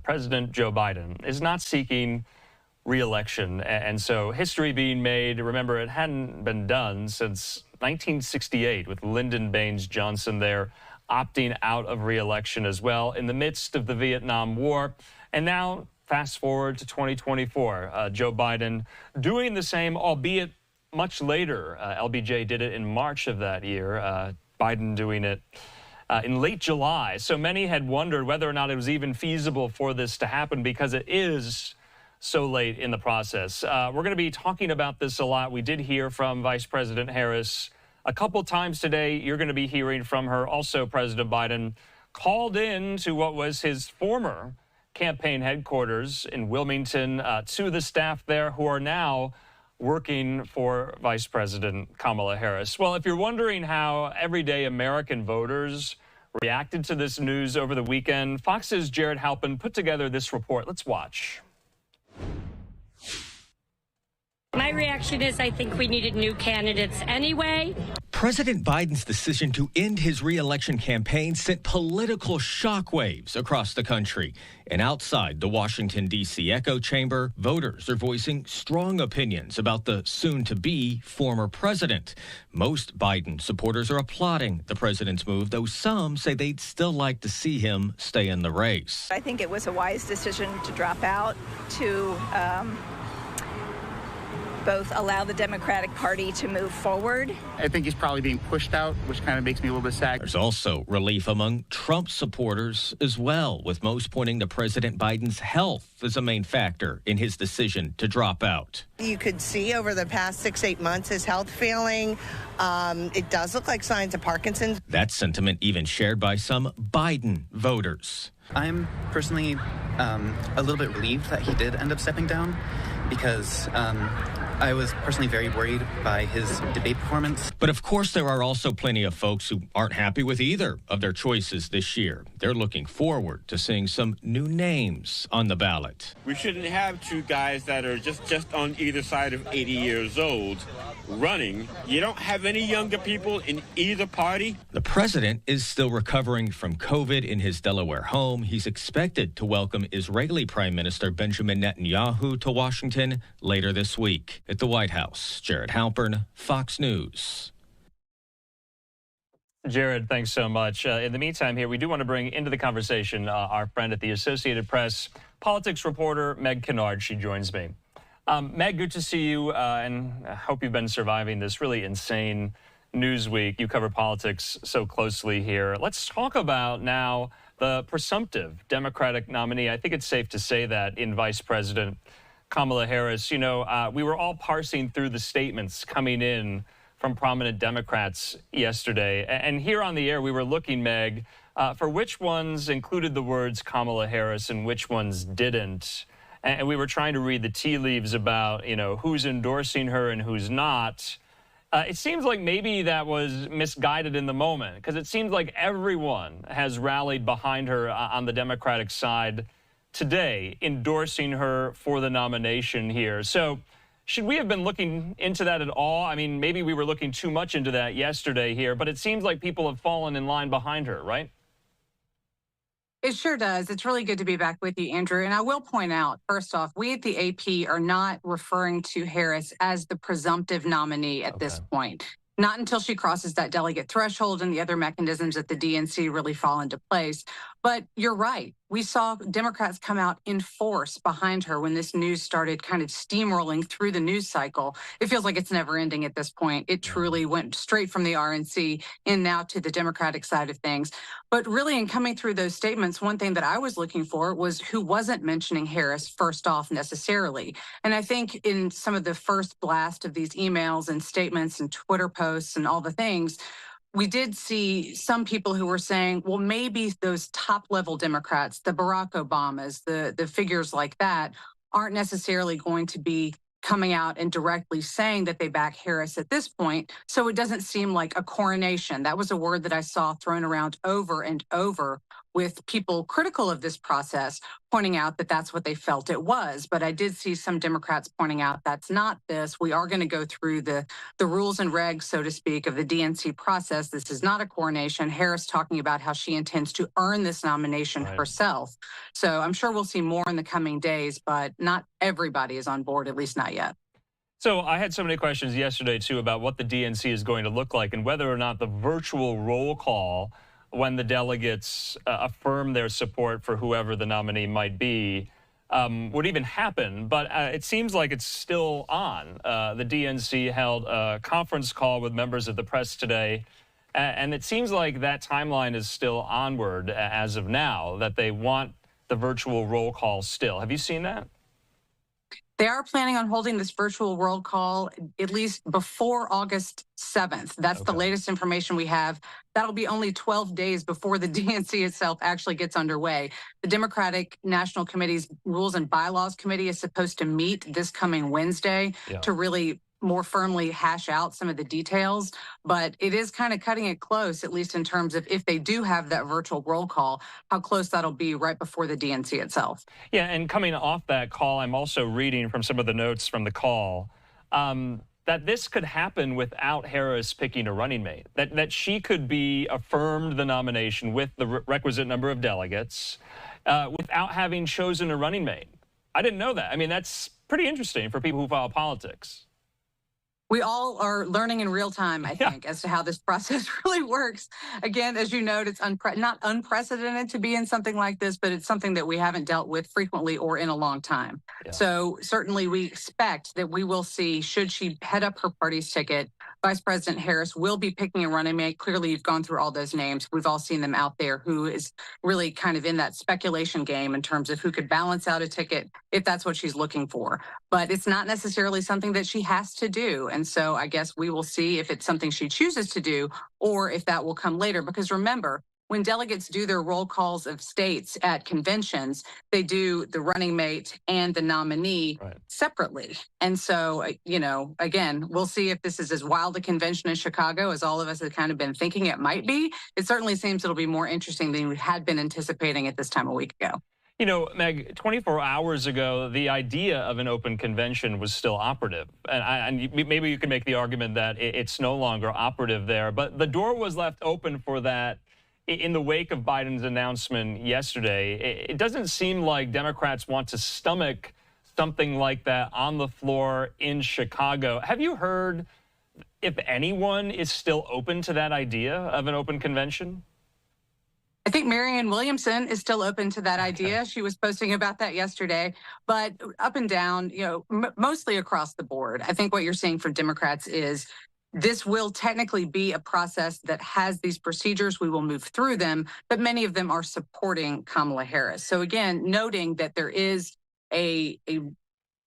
President Joe Biden is not seeking re-election. And so history being made, remember, it hadn't been done since 1968 with Lyndon Baines Johnson there opting out of re-election as well in the midst of the Vietnam War. And now fast forward to 2024, Joe Biden doing the same, albeit much later. LBJ did it in March of that year, Biden doing it in late July. So many had wondered whether or not it was even feasible for this to happen because it is so late in the process. We're going to be talking about this a lot. We did hear from Vice President Harris a couple times today. You're going to be hearing from her. Also, President Biden called in to what was his former campaign headquarters in Wilmington to the staff there who are now working for Vice President Kamala Harris. Well, if you're wondering how everyday American voters reacted to this news over the weekend, Fox's Jared Halpin put together this report. Let's watch. My reaction is I think we needed new candidates anyway. President Biden's decision to end his re-election campaign sent political shockwaves across the country. And outside the Washington, D.C. echo chamber, voters are voicing strong opinions about the soon-to-be former president. Most Biden supporters are applauding the president's move, though some say they'd still like to see him stay in the race. I think it was a wise decision to drop out, to both allow the Democratic Party to move forward. I think he's probably being pushed out, which kind of makes me a little bit sad. There's also relief among Trump supporters as well, with most pointing to President Biden's health as a main factor in his decision to drop out. You could see over the past 6-8 months his health failing. It does look like signs of Parkinson's. That sentiment even shared by some Biden voters. I'm personally a little bit relieved that he did end up stepping down because I was personally very worried by his debate performance. But of course, there are also plenty of folks who aren't happy with either of their choices this year. They're looking forward to seeing some new names on the ballot. We shouldn't have two guys that are just on either side of 80 years old running. You don't have any younger people in either party. The president is still recovering from COVID in his Delaware home. He's expected to welcome Israeli Prime Minister Benjamin Netanyahu to Washington later this week. At the White House, Jared Halpern, Fox News. Jared, thanks so much. In the meantime here, we do want to bring into the conversation our friend at the Associated Press, politics reporter Meg Kinnard. She joins me. Meg, good to see you, and I hope you've been surviving this really insane news week. You cover politics so closely here. Let's talk about now the presumptive Democratic nominee. I think it's safe to say that in Vice President Kamala Harris. You know, we were all parsing through the statements coming in from prominent Democrats yesterday. And here on the air, we were looking, Meg, for which ones included the words Kamala Harris and which ones didn't. And we were trying to read the tea leaves about, you know, who's endorsing her and who's not. It seems like maybe that was misguided in the moment, because it seems like everyone has rallied behind her on the Democratic side today, endorsing her for the nomination here. So should we have been looking into that at all? I mean, maybe we were looking too much into that yesterday here, but it seems like people have fallen in line behind her, right? It sure does. It's really good to be back with you, Andrew. And I will point out, first off, we at the AP are not referring to Harris as the presumptive nominee at this point. Not until she crosses that delegate threshold and the other mechanisms at the DNC really fall into place. But you're right. We saw Democrats come out in force behind her when this news started kind of steamrolling through the news cycle. It feels like it's never ending at this point. It truly went straight from the RNC and now to the Democratic side of things. But really, in coming through those statements, one thing that I was looking for was who wasn't mentioning Harris first off necessarily. And I think in some of the first blast of these emails and statements and Twitter posts and all the things, we did see some people who were saying, well, maybe those top-level Democrats, the Barack Obamas, the figures like that, aren't necessarily going to be coming out and directly saying that they back Harris at this point, so it doesn't seem like a coronation. That was a word that I saw thrown around over and over with people critical of this process pointing out that that's what they felt it was. But I did see some Democrats pointing out that's not this. We are going to go through the rules and regs, so to speak, of the DNC process. This is not a coronation. Harris talking about how she intends to earn this nomination herself. So I'm sure we'll see more in the coming days, but not everybody is on board, at least not yet. So I had so many questions yesterday, too, about what the DNC is going to look like and whether or not the virtual roll call when the delegates affirm their support for whoever the nominee might be would even happen. But it seems like it's still on. The DNC held a conference call with members of the press today, and it seems like that timeline is still onward as of now, that they want the virtual roll call still. Have you seen that? They are planning on holding this virtual roll call at least before August 7th. That's the latest information we have. That'll be only 12 days before the DNC itself actually gets underway. The Democratic National Committee's Rules and Bylaws Committee is supposed to meet this coming Wednesday to really more firmly hash out some of the details, but it is kind of cutting it close, at least in terms of if they do have that virtual roll call, how close that'll be right before the DNC itself. Yeah, and coming off that call, I'm also reading from some of the notes from the call that this could happen without Harris picking a running mate, that she could be affirmed the nomination with the requisite number of delegates without having chosen a running mate. I didn't know that. I mean, that's pretty interesting for people who follow politics. We all are learning in real time, I think, as to how this process really works. Again, as you note, it's not unprecedented to be in something like this, but it's something that we haven't dealt with frequently or in a long time. So certainly we expect that we will see, should she head up her party's ticket, Vice President Harris will be picking a running mate. Clearly, you've gone through all those names. We've all seen them out there, who is really kind of in that speculation game in terms of who could balance out a ticket if that's what she's looking for. But it's not necessarily something that she has to do. And so I guess we will see if it's something she chooses to do or if that will come later. Because remember, when delegates do their roll calls of states at conventions, they do the running mate and the nominee separately. And so, you know, again, we'll see if this is as wild a convention in Chicago as all of us have kind of been thinking it might be. It certainly seems it'll be more interesting than we had been anticipating at this time a week ago. You know, Meg, 24 hours ago, the idea of an open convention was still operative. And maybe you can make the argument that it's no longer operative there. But the door was left open for that in the wake of Biden's announcement yesterday. It doesn't seem like Democrats want to stomach something like that on the floor in Chicago. Have you heard if anyone is still open to that idea of an open convention? I think Marianne Williamson is still open to that idea. She was posting about that yesterday, but up and down, you know, mostly across the board. I think what you're seeing from Democrats is this will technically be a process that has these procedures. We will move through them, but many of them are supporting Kamala Harris. So again, noting that there is a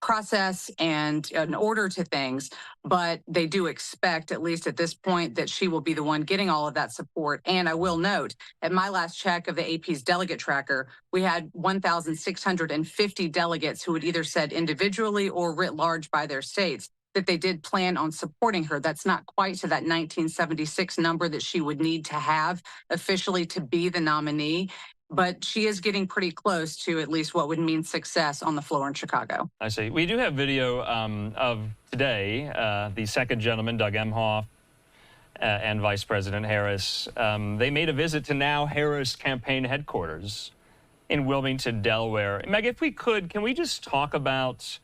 process and an order to things, but they do expect, at least at this point, that she will be the one getting all of that support. And I will note, at my last check of the AP's delegate tracker, we had 1,650 delegates who had either said individually or writ large by their states that they did plan on supporting her. That's not quite to that 1976 number that she would need to have officially to be the nominee, but she is getting pretty close to at least what would mean success on the floor in Chicago. I see. We do have video of today, the second gentleman, Doug Emhoff, and Vice President Harris. They made a visit to Now Harris campaign headquarters in Wilmington, Delaware. Meg, if we could, can we just talk about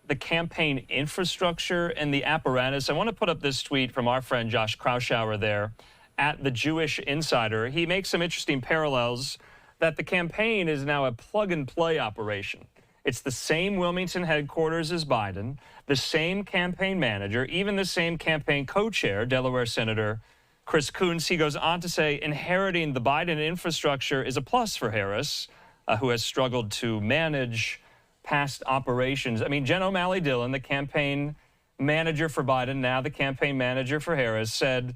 the campaign infrastructure and the apparatus? I want to put up this tweet from our friend Josh Kraushaar there at The Jewish Insider. He makes some interesting parallels that the campaign is now a plug-and-play operation. It's the same Wilmington headquarters as Biden, the same campaign manager, even the same campaign co-chair, Delaware Senator Chris Coons. He goes on to say, inheriting the Biden infrastructure is a plus for Harris, who has struggled to manage past operations. I mean, Jen O'Malley Dillon, the campaign manager for Biden, now the campaign manager for Harris, said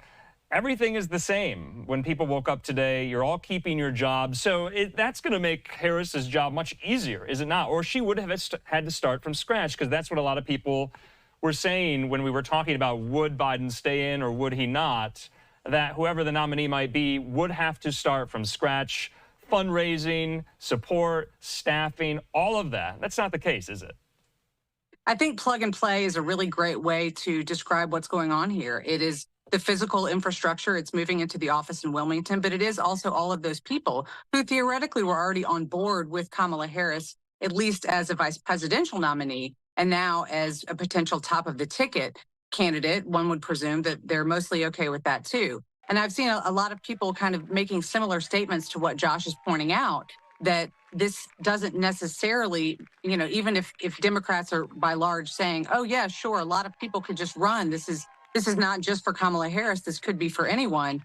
everything is the same. When people woke up today, you're all keeping your jobs. So that's going to make Harris's job much easier, is it not? Or she would have had to start from scratch, because that's what a lot of people were saying when we were talking about would Biden stay in or would he not, that whoever the nominee might be would have to start from scratch fundraising, support, staffing, all of that. That's not the case, is it? I think plug and play is a really great way to describe what's going on here. It is the physical infrastructure. It's moving into the office in Wilmington, but it is also all of those people who theoretically were already on board with Kamala Harris, at least as a vice presidential nominee, and now as a potential top of the ticket candidate. One would presume that they're mostly okay with that too. And I've seen a lot of people kind of making similar statements to what Josh is pointing out, that this doesn't necessarily, even if Democrats are by large saying, oh, yeah, sure, a lot of people could just run. This is not just for Kamala Harris. This could be for anyone.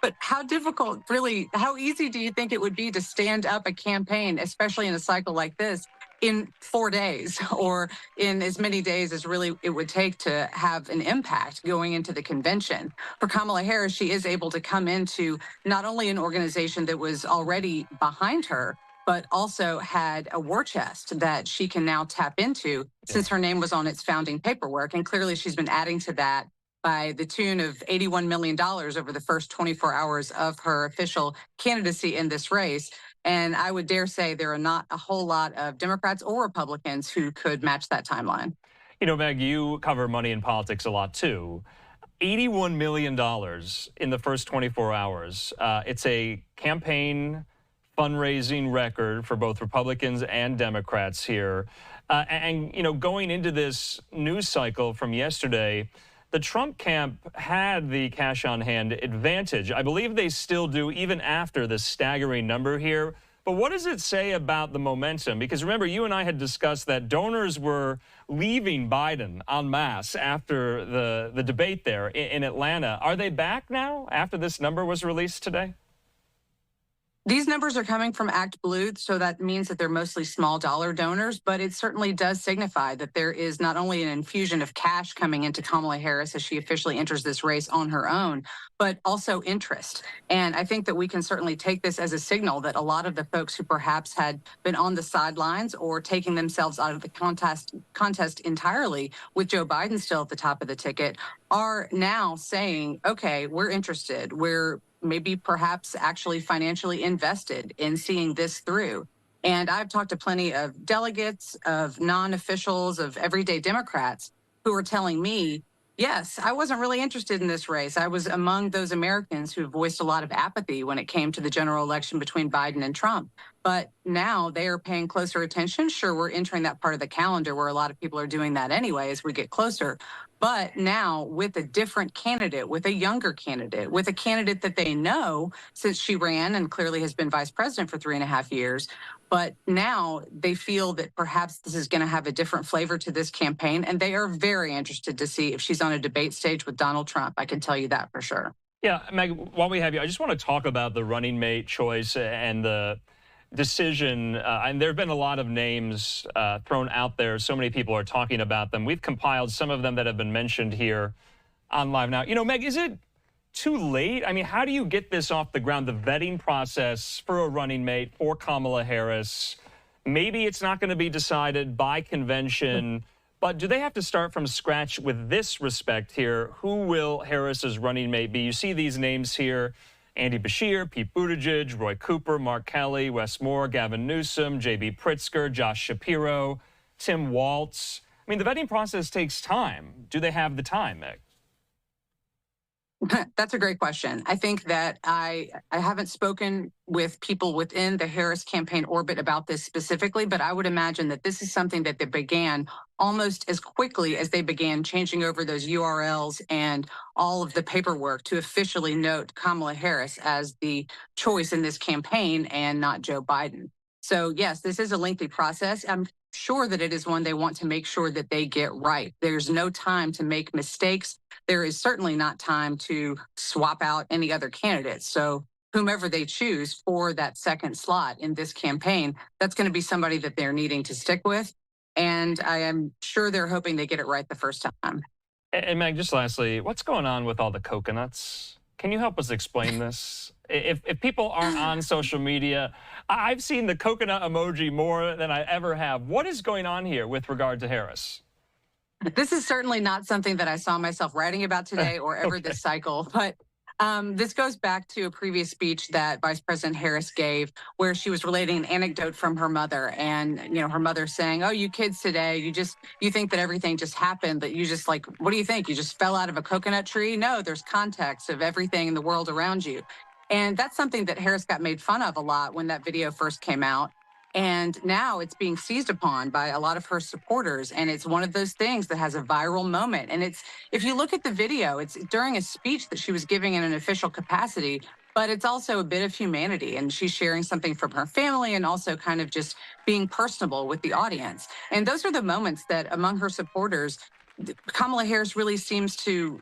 But how difficult, really, how easy do you think it would be to stand up a campaign, especially in a cycle like this, in 4 days or in as many days as really it would take to have an impact going into the convention? For Kamala Harris, she is able to come into not only an organization that was already behind her, but also had a war chest that she can now tap into since her name was on its founding paperwork. And clearly she's been adding to that by the tune of $81 million over the first 24 hours of her official candidacy in this race. And I would dare say there are not a whole lot of Democrats or Republicans who could match that timeline. You know, Meg, you cover money in politics a lot too. $81 million in the first 24 hours. It's a campaign fundraising record for both Republicans and Democrats here. Going into this news cycle from yesterday, the Trump camp had the cash on hand advantage. I believe they still do, even after the staggering number here. But what does it say about the momentum? Because remember, you and I had discussed that donors were leaving Biden en masse after the debate there in Atlanta. Are they back now after this number was released today? These numbers are coming from Act Blue, so that means that they're mostly small dollar donors, but it certainly does signify that there is not only an infusion of cash coming into Kamala Harris as she officially enters this race on her own, but also interest. And I think that we can certainly take this as a signal that a lot of the folks who perhaps had been on the sidelines or taking themselves out of the contest entirely with Joe Biden still at the top of the ticket are now saying, okay, we're interested. We're maybe perhaps actually financially invested in seeing this through. And I've talked to plenty of delegates, of non-officials, of everyday Democrats who are telling me, yes, I wasn't really interested in this race. I was among those Americans who voiced a lot of apathy when it came to the general election between Biden and Trump. But now they are paying closer attention. Sure, we're entering that part of the calendar where a lot of people are doing that anyway as we get closer. But now with a different candidate, with a younger candidate, with a candidate that they know since she ran and clearly has been vice president for 3.5 years. But now they feel that perhaps this is going to have a different flavor to this campaign. And they are very interested to see if she's on a debate stage with Donald Trump. I can tell you that for sure. Yeah, Meg, while we have you, I just want to talk about the running mate choice and the decision. And there have been a lot of names thrown out there. So many people are talking about them. We've compiled some of them that have been mentioned here on Live Now. You know, Meg, is it too late? I mean, how do you get this off the ground, the vetting process for a running mate for Kamala Harris? Maybe it's not going to be decided by convention, but do they have to start from scratch with this respect here? Who will Harris's running mate be? You see these names here: Andy Beshear, Pete Buttigieg, Roy Cooper, Mark Kelly, Wes Moore, Gavin Newsom, J.B. Pritzker, Josh Shapiro, Tim Walz. I mean, the vetting process takes time. Do they have the time, Meg? That's a great question. I think that I haven't spoken with people within the Harris campaign orbit about this specifically, but I would imagine that this is something that they began almost as quickly as they began changing over those URLs and all of the paperwork to officially note Kamala Harris as the choice in this campaign and not Joe Biden. So yes, this is a lengthy process. I'm sure that it is one they want to make sure that they get right. There's no time to make mistakes. There is certainly not time to swap out any other candidates. So whomever they choose for that second slot in this campaign, that's going to be somebody that they're needing to stick with. And I am sure they're hoping they get it right the first time. And Meg, just lastly, what's going on with all the coconuts? Can you help us explain this? If people aren't on social media, I've seen the coconut emoji more than I ever have. What is going on here with regard to Harris? This is certainly not something that I saw myself writing about today or ever this cycle, but This goes back to a previous speech that Vice President Harris gave, where she was relating an anecdote from her mother, and her mother saying, "Oh, you kids today, you think that everything just happened, that you just like, what do you think? You just fell out of a coconut tree? No, there's context of everything in the world around you." And that's something that Harris got made fun of a lot when that video first came out. And now it's being seized upon by a lot of her supporters. And it's one of those things that has a viral moment. And if you look at the video, it's during a speech that she was giving in an official capacity, but it's also a bit of humanity. And she's sharing something from her family and also kind of just being personable with the audience. And those are the moments that among her supporters, Kamala Harris really seems to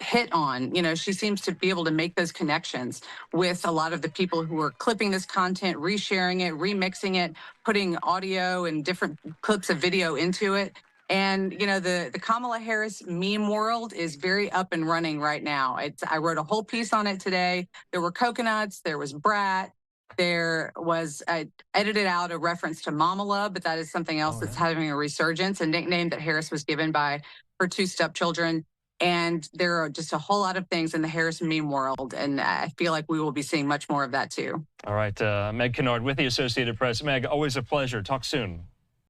hit on. She seems to be able to make those connections with a lot of the people who are clipping this content, resharing it, remixing it, putting audio and different clips of video into it. And the Kamala Harris meme world is very up and running right now. I wrote a whole piece on it today. There were coconuts, there was brat, I edited out a reference to Mama Love, but that is something else that's having a resurgence, a nickname that Harris was given by her two stepchildren. And there are just a whole lot of things in the Harris meme world, and I feel like we will be seeing much more of that too. All right, Meg Kinnard with the Associated Press. Meg, always a pleasure. Talk soon.